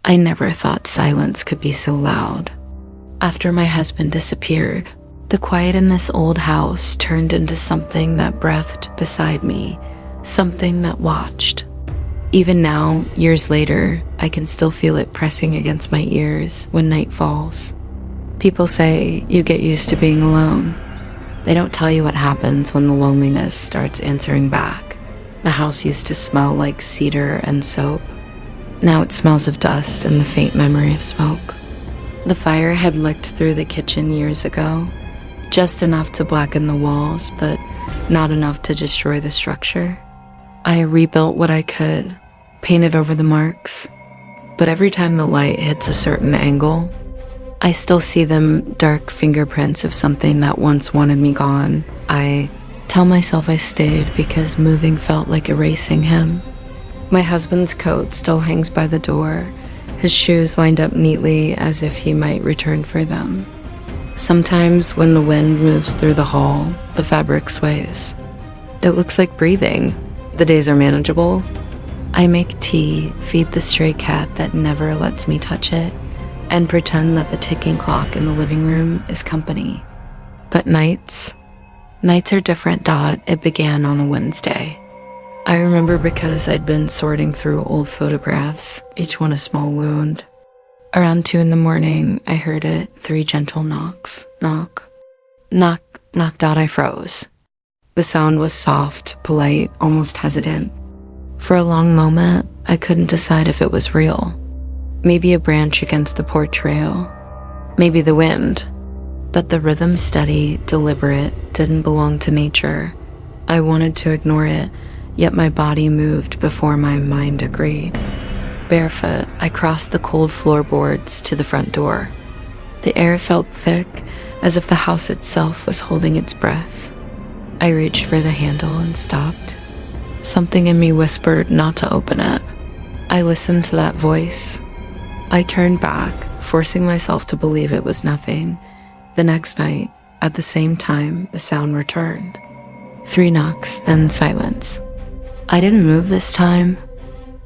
I never thought silence could be so loud. After my husband disappeared, the quiet in this old house turned into something that breathed beside me, something that watched. Even now, years later, I can still feel it pressing against my ears when night falls. People say you get used to being alone. They don't tell you what happens when the loneliness starts answering back. The house used to smell like cedar and soap. Now it smells of dust and the faint memory of smoke. The fire had licked through the kitchen years ago, just enough to blacken the walls, but not enough to destroy the structure. I rebuilt what I could, painted over the marks, but every time the light hits a certain angle, I still see them dark fingerprints of something that once wanted me gone. I tell myself I stayed because moving felt like erasing him. My husband's coat still hangs by the door, his shoes lined up neatly as if he might return for them. Sometimes when the wind moves through the hall, the fabric sways. It looks like breathing. The days are manageable. I make tea, feed the stray cat that never lets me touch it, and pretend that the ticking clock in the living room is company. But nights are different, Dot. It began on a Wednesday. I remember because I'd been sorting through old photographs, each one a small wound. Around 2 a.m, I heard it, 3 gentle knocks. Knock. Knock, knock, Dot. I froze. The sound was soft, polite, almost hesitant. For a long moment, I couldn't decide if it was real. Maybe a branch against the porch rail. Maybe the wind. But the rhythm, steady, deliberate, didn't belong to nature. I wanted to ignore it, yet my body moved before my mind agreed. Barefoot, I crossed the cold floorboards to the front door. The air felt thick, as if the house itself was holding its breath. I reached for the handle and stopped. Something in me whispered not to open it. I listened to that voice. I turned back, forcing myself to believe it was nothing. The next night, at the same time, the sound returned. 3 knocks, then silence. I didn't move this time.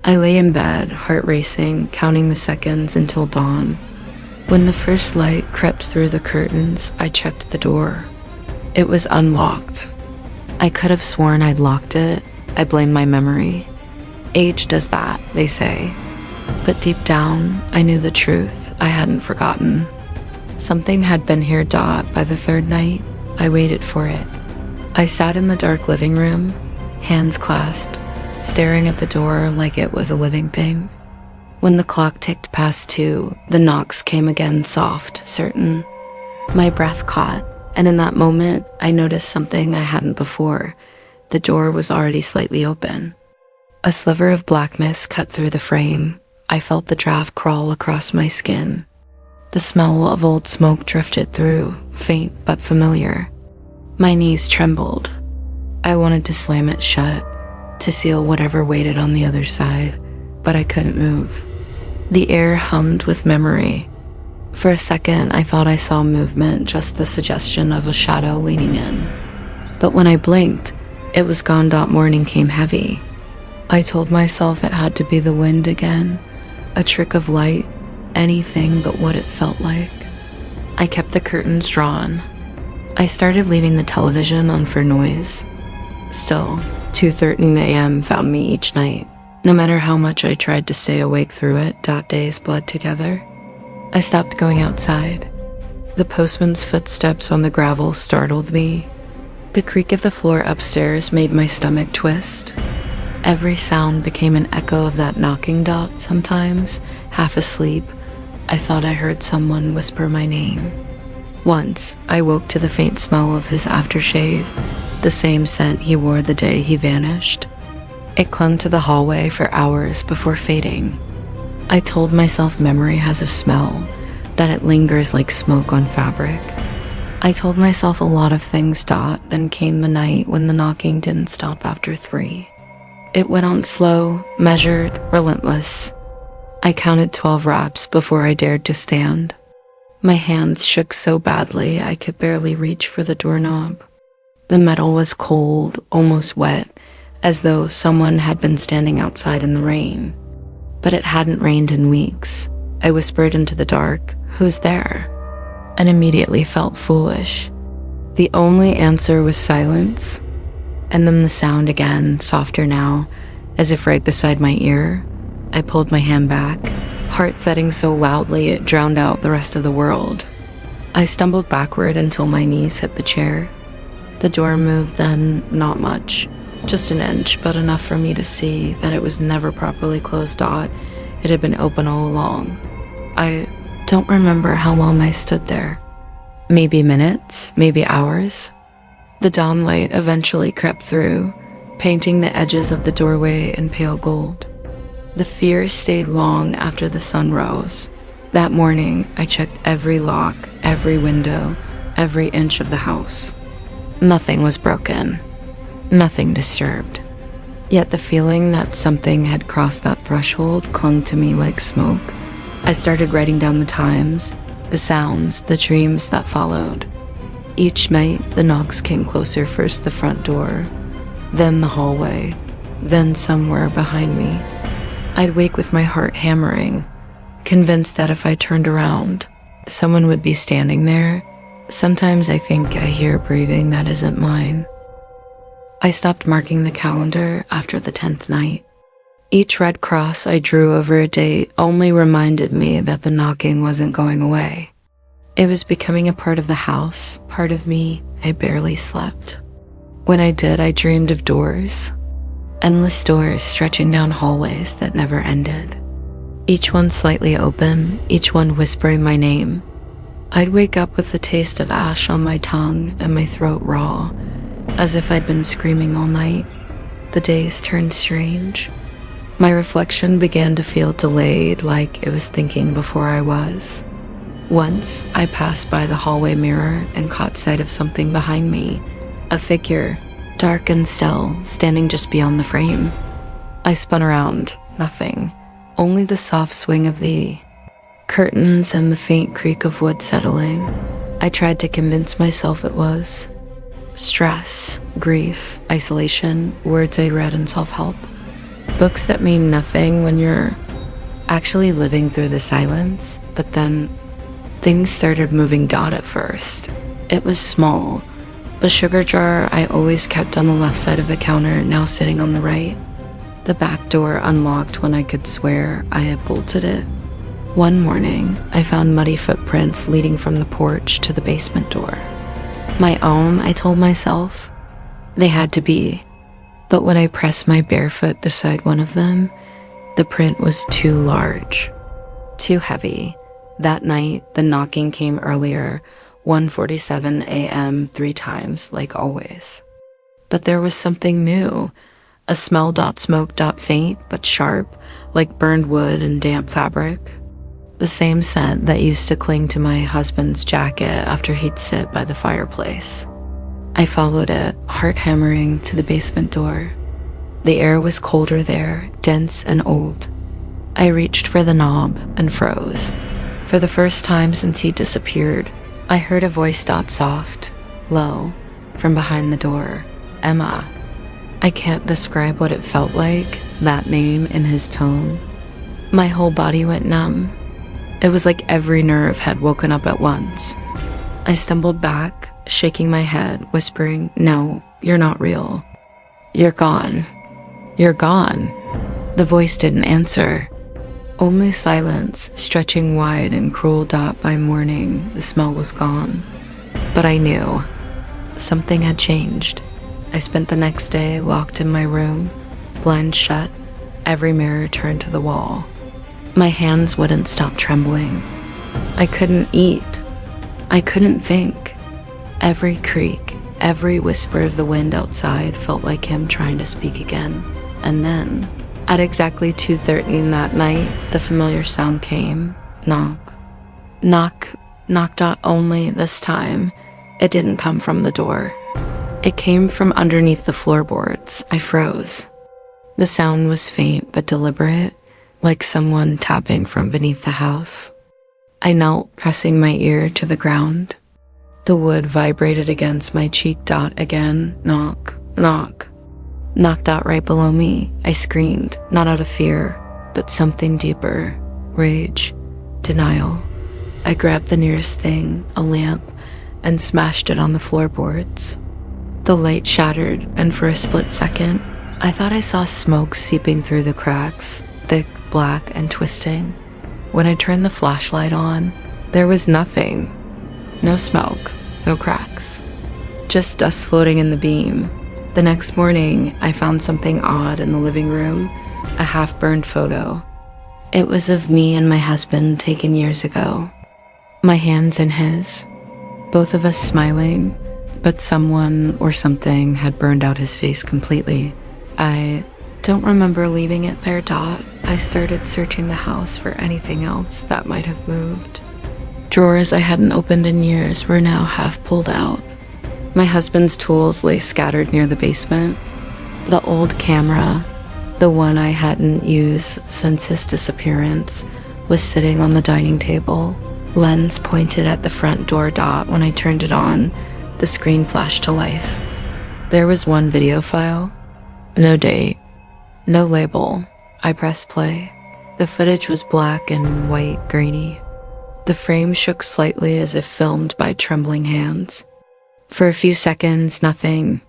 I lay in bed, heart racing, counting the seconds until dawn. When the first light crept through the curtains, I checked the door. It was unlocked. I could have sworn I'd locked it. I blame my memory. Age does that, they say. But deep down, I knew the truth. I hadn't forgotten. Something had been here, Dot. By the 3rd night, I waited for it. I sat in the dark living room, hands clasped, staring at the door like it was a living thing. When the clock ticked past 2, the knocks came again, soft, certain. My breath caught, and in that moment, I noticed something I hadn't before. The door was already slightly open. A sliver of blackness cut through the frame. I felt the draft crawl across my skin. The smell of old smoke drifted through, faint but familiar. My knees trembled. I wanted to slam it shut, to seal whatever waited on the other side, but I couldn't move. The air hummed with memory. For a second, I thought I saw movement, just the suggestion of a shadow leaning in. But when I blinked, it was gone. Morning came heavy. I told myself it had to be the wind again, a trick of light, anything but what it felt like. I kept the curtains drawn. I started leaving the television on for noise. Still, 2:13 a.m. found me each night. No matter how much I tried to stay awake through it, days bled together. I stopped going outside. The postman's footsteps on the gravel startled me. The creak of the floor upstairs made my stomach twist. Every sound became an echo of that knocking. Sometimes, half asleep, I thought I heard someone whisper my name. Once, I woke to the faint smell of his aftershave, the same scent he wore the day he vanished. It clung to the hallway for hours before fading. I told myself memory has a smell, that it lingers like smoke on fabric. I told myself a lot of things. Then came the night when the knocking didn't stop after 3. It went on slow, measured, relentless. I counted 12 raps before I dared to stand. My hands shook so badly I could barely reach for the doorknob. The metal was cold, almost wet, as though someone had been standing outside in the rain. But it hadn't rained in weeks. I whispered into the dark, "Who's there?" and immediately felt foolish. The only answer was silence, and then the sound again, softer now, as if right beside my ear. I pulled my hand back, heart thudding so loudly it drowned out the rest of the world. I stumbled backward until my knees hit the chair. The door moved then, not much, just an inch, but enough for me to see that it was never properly closed. It had been open all along. I don't remember how long I stood there. Maybe minutes, maybe hours. The dawn light eventually crept through, painting the edges of the doorway in pale gold. The fear stayed long after the sun rose. That morning, I checked every lock, every window, every inch of the house. Nothing was broken, nothing disturbed. Yet the feeling that something had crossed that threshold clung to me like smoke. I started writing down the times, the sounds, the dreams that followed. Each night, the knocks came closer, first the front door, then the hallway, then somewhere behind me. I'd wake with my heart hammering, convinced that if I turned around, someone would be standing there. Sometimes I think I hear breathing that isn't mine. I stopped marking the calendar after the 10th night. Each red cross I drew over a date only reminded me that the knocking wasn't going away. It was becoming a part of the house, part of me. I barely slept. When I did, I dreamed of doors. Endless doors stretching down hallways that never ended. Each one slightly open, each one whispering my name. I'd wake up with the taste of ash on my tongue and my throat raw, as if I'd been screaming all night. The days turned strange. My reflection began to feel delayed, like it was thinking before I was. Once, I passed by the hallway mirror and caught sight of something behind me, a figure, dark and still, standing just beyond the frame. I spun around, nothing, only the soft swing of the curtains and the faint creak of wood settling. I tried to convince myself it was stress, grief, isolation, words I read in self-help. Books that mean nothing when you're actually living through the silence. But then things started moving. At first, it was small. The sugar jar I always kept on the left side of the counter, now sitting on the right. The back door unlocked when I could swear I had bolted it. One morning, I found muddy footprints leading from the porch to the basement door. My own, I told myself. They had to be. But when I pressed my bare foot beside one of them, the print was too large, too heavy. That night, the knocking came earlier, 1:47 a.m. 3 times, like always. But there was something new. A smell. Smoke. Faint, but sharp, like burned wood and damp fabric. The same scent that used to cling to my husband's jacket after he'd sit by the fireplace. I followed it, heart hammering, to the basement door. The air was colder there, dense and old. I reached for the knob and froze. For the first time since he disappeared, I heard a voice. Soft, low, from behind the door. Emma. I can't describe what it felt like, that name in his tone. My whole body went numb. It was like every nerve had woken up at once. I stumbled back, shaking my head, whispering, "No, you're not real. You're gone. You're gone." The voice didn't answer. Only silence, stretching wide and cruel. By morning, the smell was gone. But I knew. Something had changed. I spent the next day locked in my room, blinds shut, every mirror turned to the wall. My hands wouldn't stop trembling. I couldn't eat. I couldn't think. Every creak, every whisper of the wind outside felt like him trying to speak again. And then, at exactly 2:13 that night, the familiar sound came. Knock. Knock. Knock. Only this time, it didn't come from the door. It came from underneath the floorboards. I froze. The sound was faint but deliberate, like someone tapping from beneath the house. I knelt, pressing my ear to the ground. The wood vibrated against my cheek. Again, knock, knock. Knocked out right below me. I screamed, not out of fear, but something deeper. Rage. Denial. I grabbed the nearest thing, a lamp, and smashed it on the floorboards. The light shattered, and for a split second, I thought I saw smoke seeping through the cracks, thick, black, and twisting. When I turned the flashlight on, there was nothing. No smoke, no cracks. Just dust floating in the beam. The next morning, I found something odd in the living room, a half-burned photo. It was of me and my husband taken years ago. My hands in his, both of us smiling, but someone or something had burned out his face completely. I don't remember leaving it there. I started searching the house for anything else that might have moved. Drawers I hadn't opened in years were now half pulled out. My husband's tools lay scattered near the basement. The old camera, the one I hadn't used since his disappearance, was sitting on the dining table, lens pointed at the front door. When I turned it on, the screen flashed to life. There was one video file. No date. No label. I pressed play. The footage was black and white, grainy. The frame shook slightly as if filmed by trembling hands. For a few seconds, nothing.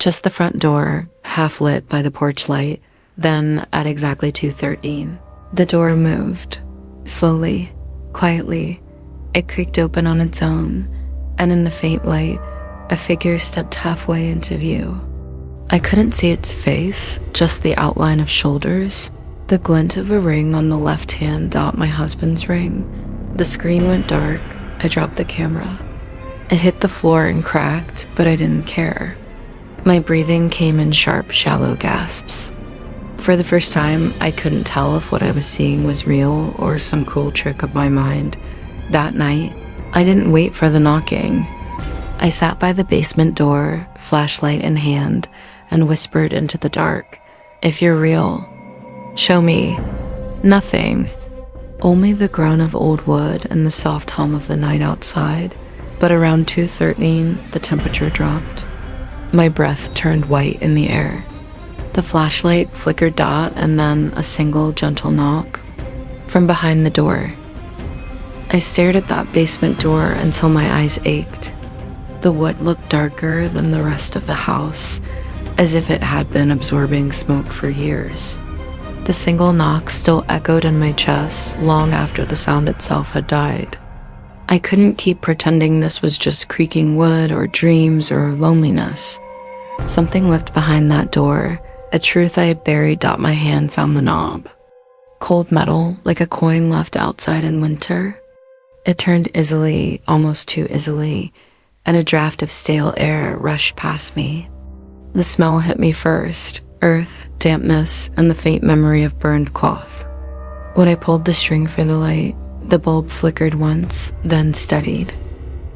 Just the front door, half lit by the porch light. Then, at exactly 2:13, the door moved. Slowly, quietly. It creaked open on its own, and in the faint light, a figure stepped halfway into view. I couldn't see its face, just the outline of shoulders, the glint of a ring on the left hand. My husband's ring. The screen went dark. I dropped the camera. It hit the floor and cracked, but I didn't care. My breathing came in sharp, shallow gasps. For the first time, I couldn't tell if what I was seeing was real or some cruel trick of my mind. That night, I didn't wait for the knocking. I sat by the basement door, flashlight in hand, and whispered into the dark, "If you're real, show me." Nothing. Only the groan of old wood and the soft hum of the night outside. But around 2:13, the temperature dropped. My breath turned white in the air. The flashlight flickered. And then a single gentle knock from behind the door. I stared at that basement door until my eyes ached. The wood looked darker than the rest of the house, as if it had been absorbing smoke for years. The single knock still echoed in my chest long after the sound itself had died. I couldn't keep pretending this was just creaking wood or dreams or loneliness. Something lived behind that door, a truth I had buried. My hand found the knob. Cold metal, like a coin left outside in winter. It turned easily, almost too easily, and a draft of stale air rushed past me. The smell hit me first, earth, dampness, and the faint memory of burned cloth. When I pulled the string for the light, the bulb flickered once, then steadied.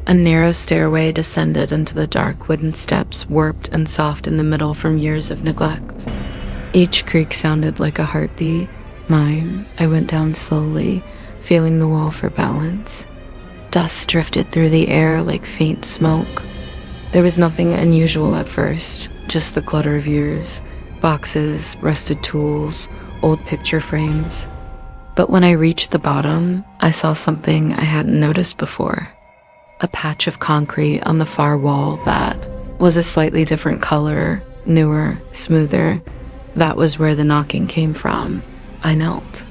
A narrow stairway descended into the dark wooden steps, warped and soft in the middle from years of neglect. Each creak sounded like a heartbeat. Mine. I went down slowly, feeling the wall for balance. Dust drifted through the air like faint smoke. There was nothing unusual at first, just the clutter of years, boxes, rusted tools, old picture frames. But when I reached the bottom, I saw something I hadn't noticed before. A patch of concrete on the far wall that was a slightly different color, newer, smoother. That was where the knocking came from. I knelt.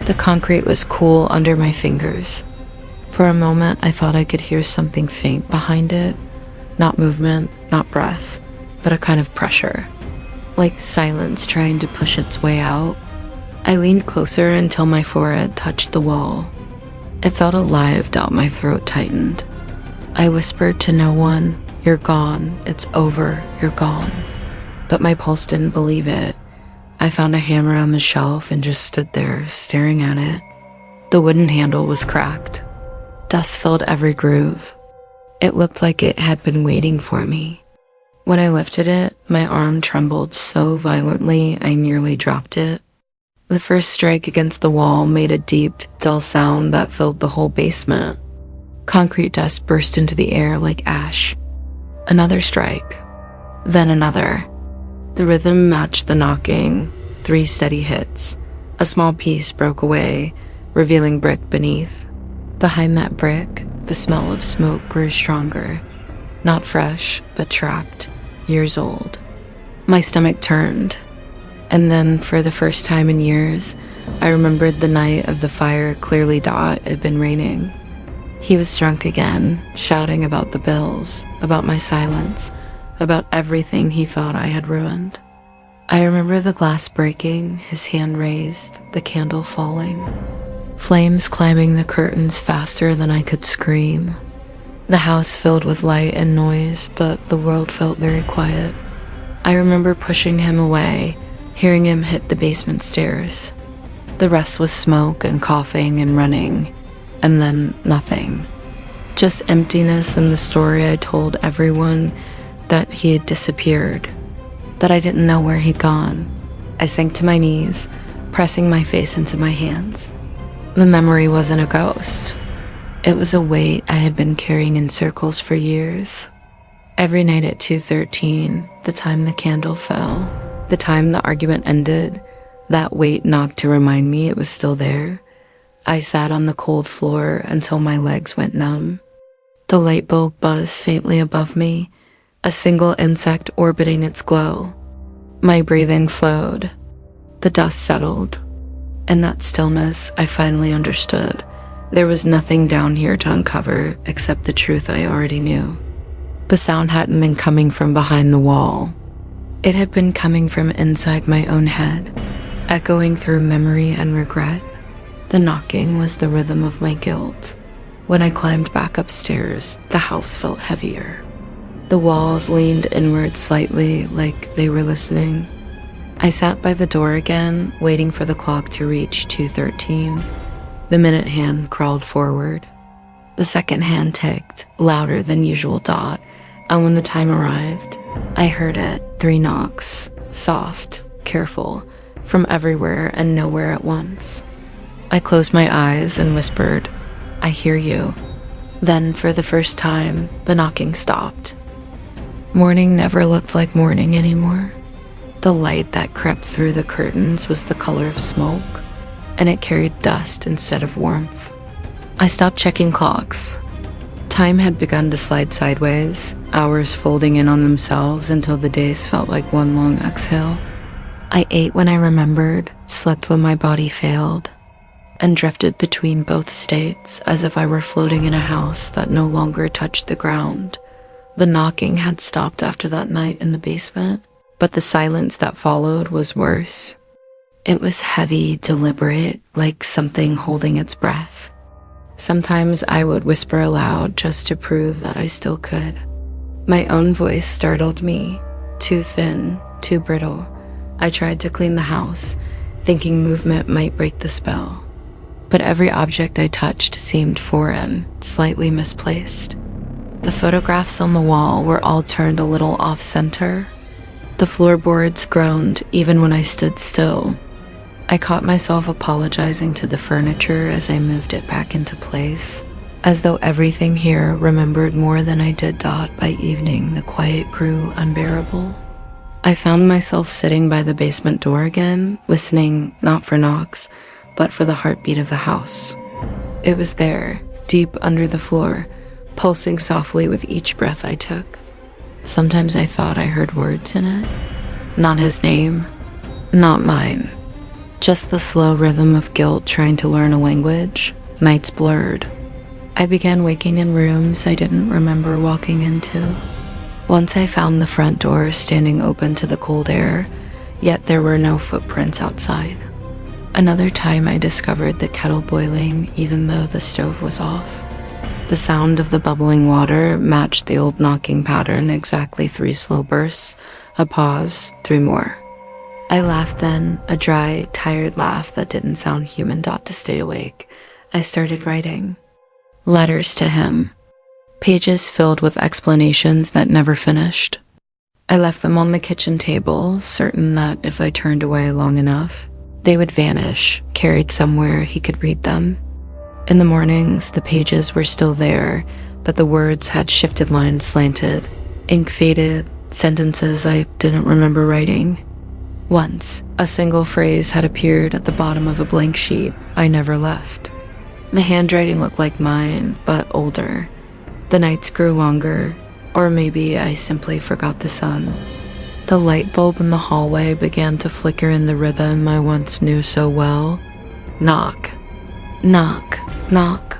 The concrete was cool under my fingers. For a moment, I thought I could hear something faint behind it. Not movement, not breath, but a kind of pressure. Like silence trying to push its way out. I leaned closer until my forehead touched the wall. It felt alive. My throat tightened. I whispered to no one, "You're gone. It's over. You're gone." But my pulse didn't believe it. I found a hammer on the shelf and just stood there, staring at it. The wooden handle was cracked. Dust filled every groove. It looked like it had been waiting for me. When I lifted it, my arm trembled so violently I nearly dropped it. The first strike against the wall made a deep, dull sound that filled the whole basement. Concrete dust burst into the air like ash. Another strike. Then another. The rhythm matched the knocking. 3 steady hits. A small piece broke away, revealing brick beneath. Behind that brick, the smell of smoke grew stronger. Not fresh, but trapped, years old. My stomach turned. And then, for the first time in years, I remembered the night of the fire clearly. It had been raining. He was drunk again, shouting about the bills, about my silence, about everything he thought I had ruined. I remember the glass breaking, his hand raised, the candle falling, flames climbing the curtains faster than I could scream. The house filled with light and noise, but the world felt very quiet. I remember pushing him away, hearing him hit the basement stairs. The rest was smoke and coughing and running, and then nothing. Just emptiness and the story I told everyone that he had disappeared, that I didn't know where he'd gone. I sank to my knees, pressing my face into my hands. The memory wasn't a ghost. It was a weight I had been carrying in circles for years. Every night at 2:13, the time the candle fell, the time the argument ended, that weight knocked to remind me it was still there. I sat on the cold floor until my legs went numb. The light bulb buzzed faintly above me, a single insect orbiting its glow. My breathing slowed. The dust settled. In that stillness, I finally understood. There was nothing down here to uncover except the truth I already knew. The sound hadn't been coming from behind the wall. It had been coming from inside my own head, echoing through memory and regret. The knocking was the rhythm of my guilt. When I climbed back upstairs, the house felt heavier. The walls leaned inward slightly, like they were listening. I sat by the door again, waiting for the clock to reach 2:13. The minute hand crawled forward. The second hand ticked, louder than usual dot, and when the time arrived, I heard it, 3 knocks, soft, careful, from everywhere and nowhere at once. I closed my eyes and whispered, "I hear you." Then, for the first time, the knocking stopped. Morning never looked like morning anymore. The light that crept through the curtains was the color of smoke, and it carried dust instead of warmth. I stopped checking clocks. Time had begun to slide sideways, hours folding in on themselves until the days felt like one long exhale. I ate when I remembered, slept when my body failed, and drifted between both states as if I were floating in a house that no longer touched the ground. The knocking had stopped after that night in the basement, but the silence that followed was worse. It was heavy, deliberate, like something holding its breath. Sometimes I would whisper aloud just to prove that I still could. My own voice startled me, too thin, too brittle. I tried to clean the house, thinking movement might break the spell. But every object I touched seemed foreign, slightly misplaced. The photographs on the wall were all turned a little off-center. The floorboards groaned even when I stood still. I caught myself apologizing to the furniture as I moved it back into place, as though everything here remembered more than I did. By evening, the quiet grew unbearable. I found myself sitting by the basement door again, listening not for knocks, but for the heartbeat of the house. It was there, deep under the floor, pulsing softly with each breath I took. Sometimes I thought I heard words in it. Not his name, not mine. Just the slow rhythm of guilt trying to learn a language. Nights blurred. I began waking in rooms I didn't remember walking into. Once I found the front door standing open to the cold air, yet there were no footprints outside. Another time I discovered the kettle boiling even though the stove was off. The sound of the bubbling water matched the old knocking pattern, exactly 3 slow bursts, a pause, 3 more. I laughed then, a dry, tired laugh that didn't sound human. To stay awake, I started writing. Letters to him. Pages filled with explanations that never finished. I left them on the kitchen table, certain that if I turned away long enough, they would vanish, carried somewhere he could read them. In the mornings, the pages were still there, but the words had shifted, lines slanted, ink faded, sentences I didn't remember writing. Once, a single phrase had appeared at the bottom of a blank sheet I never left. The handwriting looked like mine, but older. The nights grew longer, or maybe I simply forgot the sun. The light bulb in the hallway began to flicker in the rhythm I once knew so well. Knock, knock, knock.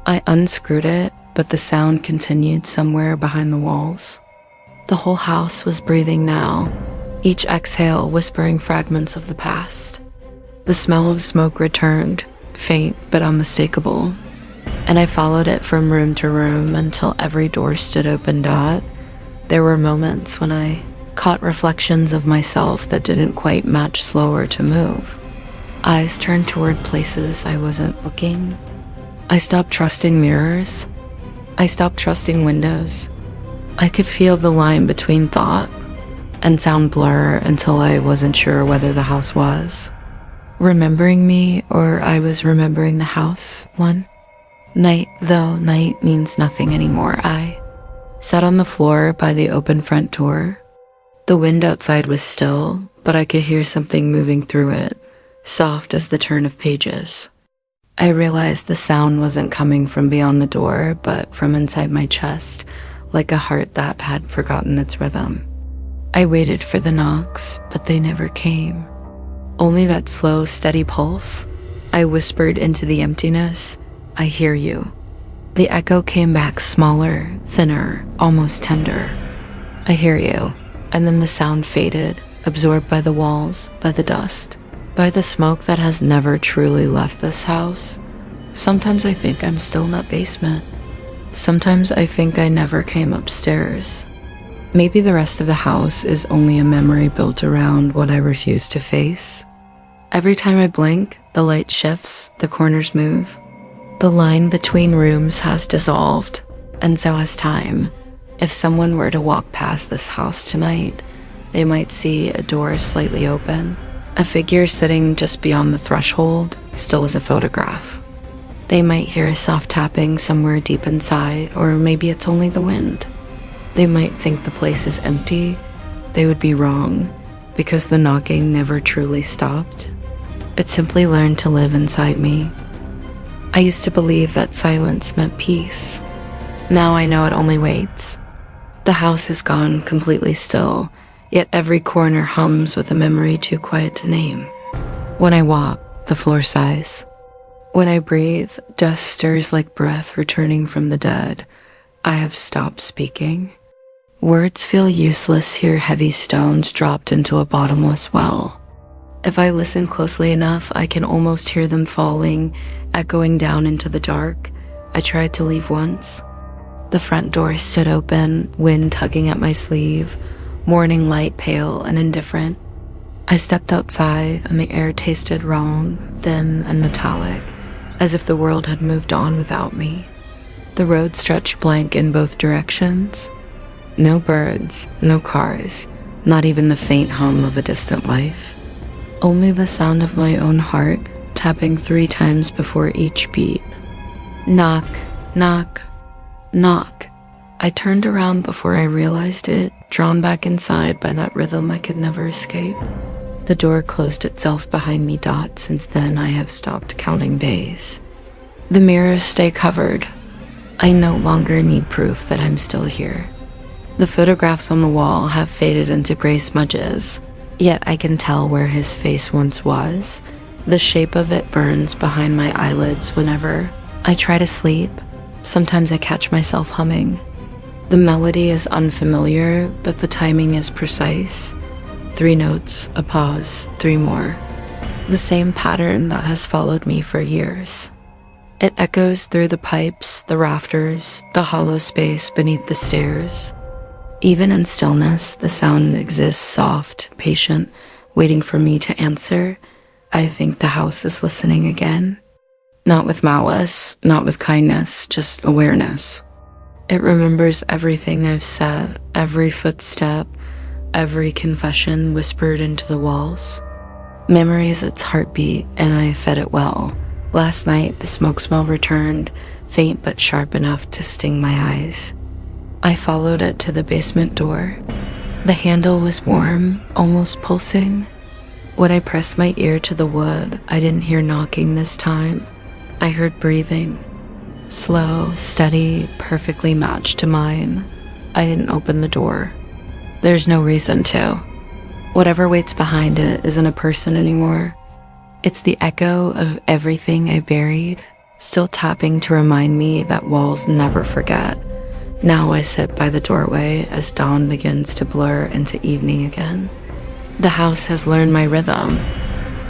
I unscrewed it, but the sound continued somewhere behind the walls. The whole house was breathing now, each exhale whispering fragments of the past. The smell of smoke returned, faint but unmistakable, and I followed it from room to room until every door stood open. There were moments when I caught reflections of myself that didn't quite match slower to move. Eyes turned toward places I wasn't looking. I stopped trusting mirrors. I stopped trusting windows. I could feel the line between thought and sound blur until I wasn't sure whether the house was remembering me or I was remembering the house. One night, though night means nothing anymore, I sat on the floor by the open front door. The wind outside was still, but I could hear something moving through it, soft as the turn of pages. I realized the sound wasn't coming from beyond the door, but from inside my chest, like a heart that had forgotten its rhythm. I waited for the knocks, but they never came. Only that slow, steady pulse. I whispered into the emptiness, "I hear you." The echo came back smaller, thinner, almost tender. "I hear you." And then the sound faded, absorbed by the walls, by the dust, by the smoke that has never truly left this house. Sometimes I think I'm still in that basement. Sometimes I think I never came upstairs. Maybe the rest of the house is only a memory built around what I refuse to face. Every time I blink, the light shifts, the corners move. The line between rooms has dissolved, and so has time. If someone were to walk past this house tonight, they might see a door slightly open, a figure sitting just beyond the threshold, still as a photograph. They might hear a soft tapping somewhere deep inside, or maybe it's only the wind. They might think the place is empty. They would be wrong, because the knocking never truly stopped. It simply learned to live inside me. I used to believe that silence meant peace. Now I know it only waits. The house has gone completely still, yet every corner hums with a memory too quiet to name. When I walk, the floor sighs. When I breathe, dust stirs like breath returning from the dead. I have stopped speaking. Words feel useless, hear heavy stones dropped into a bottomless well. If I listen closely enough, I can almost hear them falling, echoing down into the dark. I tried to leave once. The front door stood open, wind tugging at my sleeve, morning light pale and indifferent. I stepped outside and the air tasted wrong, thin and metallic, as if the world had moved on without me. The road stretched blank in both directions. No birds, no cars, not even the faint hum of a distant life. Only the sound of my own heart tapping 3 times before each beat. Knock, knock, knock. I turned around before I realized it, drawn back inside by that rhythm I could never escape. The door closed itself behind me. Since then I have stopped counting days. The mirrors stay covered. I no longer need proof that I'm still here. The photographs on the wall have faded into gray smudges, yet I can tell where his face once was. The shape of it burns behind my eyelids whenever I try to sleep. Sometimes I catch myself humming. The melody is unfamiliar, but the timing is precise. 3 notes, a pause, 3 more. The same pattern that has followed me for years. It echoes through the pipes, the rafters, the hollow space beneath the stairs. Even in stillness, the sound exists, soft, patient, waiting for me to answer. I think the house is listening again. Not with malice, not with kindness, just awareness. It remembers everything I've said, every footstep, every confession whispered into the walls. Memory is its heartbeat, and I fed it well. Last night, the smoke smell returned, faint but sharp enough to sting my eyes. I followed it to the basement door. The handle was warm, almost pulsing. When I pressed my ear to the wood, I didn't hear knocking this time. I heard breathing. Slow, steady, perfectly matched to mine. I didn't open the door. There's no reason to. Whatever waits behind it isn't a person anymore. It's the echo of everything I buried, still tapping to remind me that walls never forget. Now I sit by the doorway as dawn begins to blur into evening again. The house has learned my rhythm.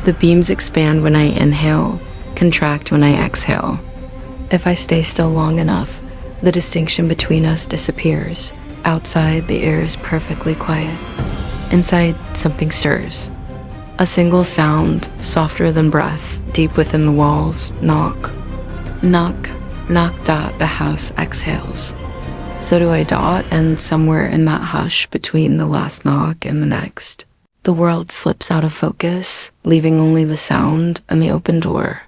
The beams expand when I inhale, contract when I exhale. If I stay still long enough, the distinction between us disappears. Outside, the air is perfectly quiet. Inside, something stirs. A single sound, softer than breath, deep within the walls, knock. Knock, knock dot, the house exhales. So do I dot, and somewhere in that hush between the last knock and the next, the world slips out of focus, leaving only the sound and the open door.